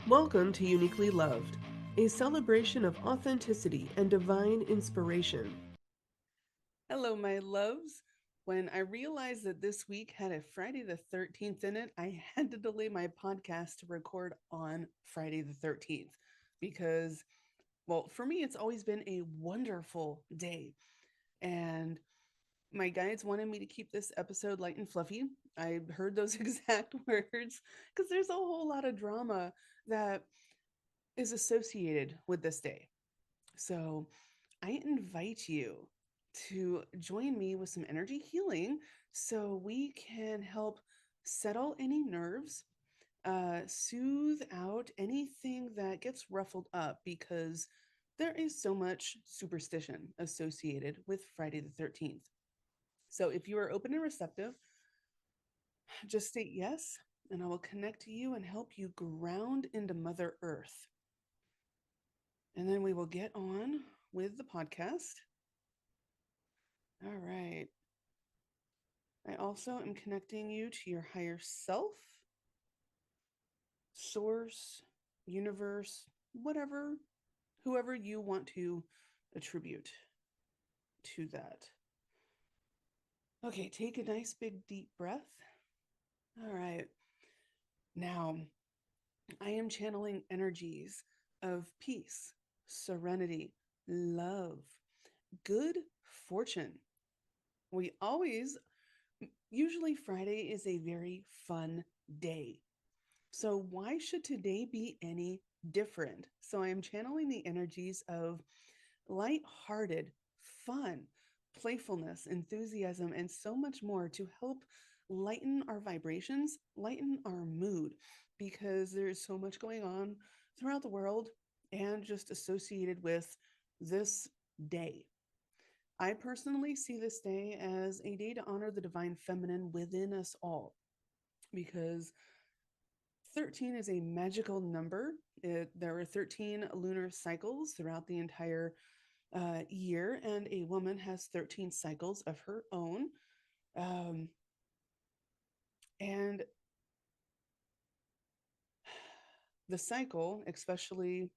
Welcome to Uniquely Loved, a celebration of authenticity and divine inspiration. Hello, my loves. When I realized that this week had a Friday the 13th in it, I had to delay my podcast to record on Friday the 13th because, well, for me, it's always been a wonderful day. And my guides wanted me to keep this episode light and fluffy. I heard those exact words because there's a whole lot of drama that is associated with this day. So I invite you to join me with some energy healing so we can help settle any nerves, soothe out anything that gets ruffled up because there is so much superstition associated with Friday the 13th. So if you are open and receptive, just state yes, and I will connect to you and help you ground into Mother Earth. And then we will get on with the podcast. All right. I also am connecting you to your higher self, source, universe, whatever, whoever you want to attribute to that. Okay, take a nice big deep breath. All right. Now, I am channeling energies of peace, serenity, love, good fortune. We always, usually Friday is a very fun day. So, why should today be any different? So, I am channeling the energies of light-hearted, fun, playfulness, enthusiasm, and so much more to help lighten our vibrations, lighten our mood, because there's so much going on throughout the world and just associated with this day. I personally see this day as a day to honor the divine feminine within us all because 13 is a magical number. There are 13 lunar cycles throughout the entire year, and a woman has 13 cycles of her own. Um, and the cycle, especially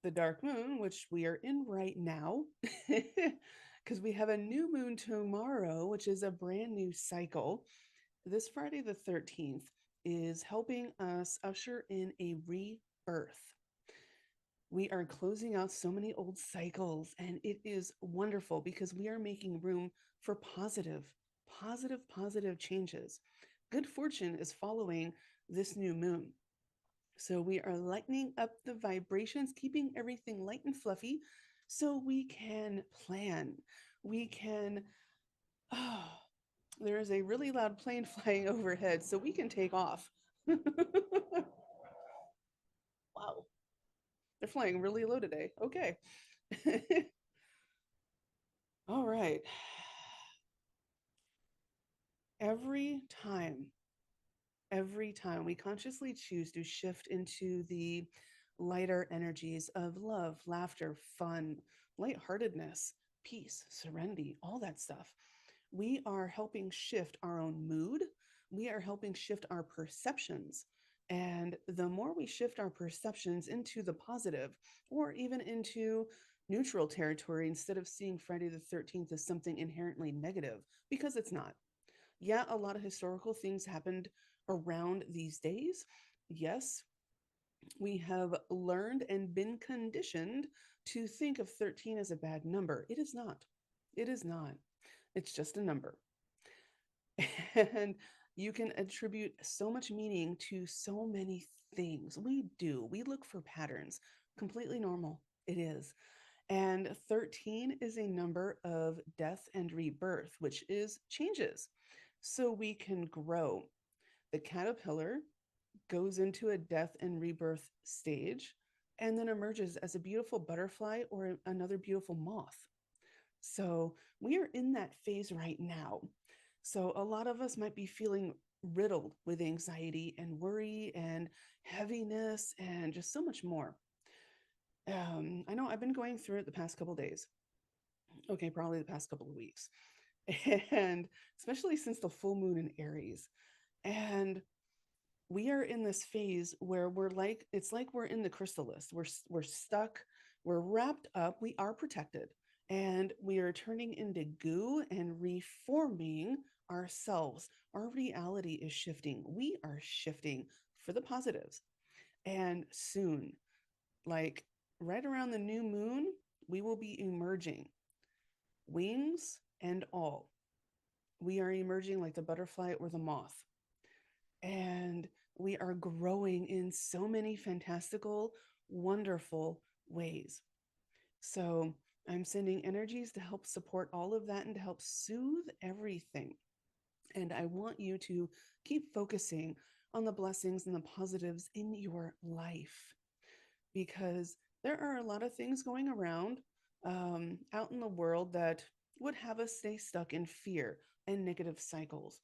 the dark moon, which we are in right now, because we have a new moon tomorrow, which is a brand new cycle. This Friday, the 13th, is helping us usher in a rebirth. We are closing out so many old cycles, and it is wonderful because we are making room for positive changes. Good fortune is following this new moon. So we are lightening up the vibrations, keeping everything light and fluffy so we can plan. We can, oh, there is a really loud plane flying overhead, so we can take off. Wow, they're flying really low today. Okay. All right. Every time, every time we consciously choose to shift into the lighter energies of love, laughter, fun, lightheartedness, peace, serenity, all that stuff, we are helping shift our own mood. We are helping shift our perceptions. And the more we shift our perceptions into the positive or even into neutral territory instead of seeing Friday the 13th as something inherently negative, because it's not. Yeah, a lot of historical things happened around these days. Yes, we have learned and been conditioned to think of 13 as a bad number. It is not. It is not. It's just a number. And you can attribute so much meaning to so many things. We do. We look for patterns. Completely normal. It is. And 13 is a number of death and rebirth, which is changes. So we can grow. The caterpillar goes into a death and rebirth stage and then emerges as a beautiful butterfly or another beautiful moth. So we are in that phase right now. So a lot of us might be feeling riddled with anxiety and worry and heaviness and just so much more. I know I've been going through it the past couple days. Okay, probably the past couple of weeks. And especially since the full moon in Aries. And We are in this phase where we're like, it's like we're in the chrysalis. We're stuck, we're wrapped up, we are protected, and we are turning into goo and reforming ourselves. Our reality is shifting. We are shifting for the positives. And soon, like right around the new moon, we will be emerging, wings and all. We are emerging like the butterfly or the moth. And we are growing in so many fantastical, wonderful ways. So I'm sending energies to help support all of that and to help soothe everything. And I want you to keep focusing on the blessings and the positives in your life, because there are a lot of things going around out in the world that would have us stay stuck in fear and negative cycles.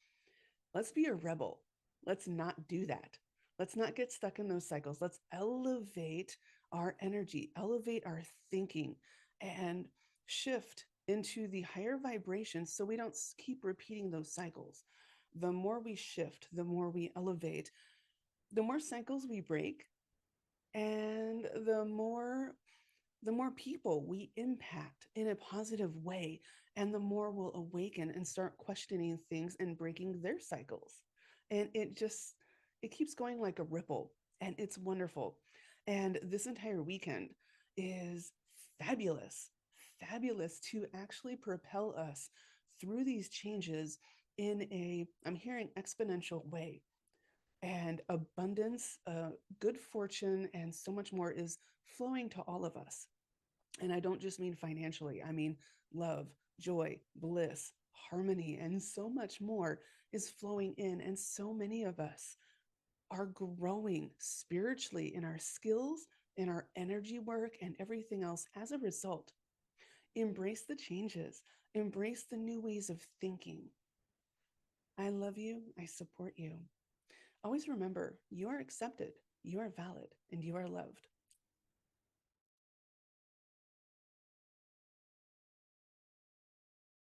Let's be a rebel. Let's not do that. Let's not get stuck in those cycles. Let's elevate our energy, elevate our thinking, and shift into the higher vibrations so we don't keep repeating those cycles. The more we shift, the more we elevate, the more cycles we break, and the more people we impact in a positive way, and the more we'll awaken and start questioning things and breaking their cycles. And it keeps going like a ripple, and it's wonderful. And this entire weekend is fabulous, fabulous to actually propel us through these changes in a, I'm hearing, exponential way. And abundance, good fortune, and so much more is flowing to all of us. And I don't just mean financially, I mean love, joy, bliss, harmony, and so much more is flowing in. And so many of us are growing spiritually in our skills, in our energy work, and everything else as a result. Embrace the changes, embrace the new ways of thinking. I love you, I support you. Always remember you are accepted, you are valid, and you are loved.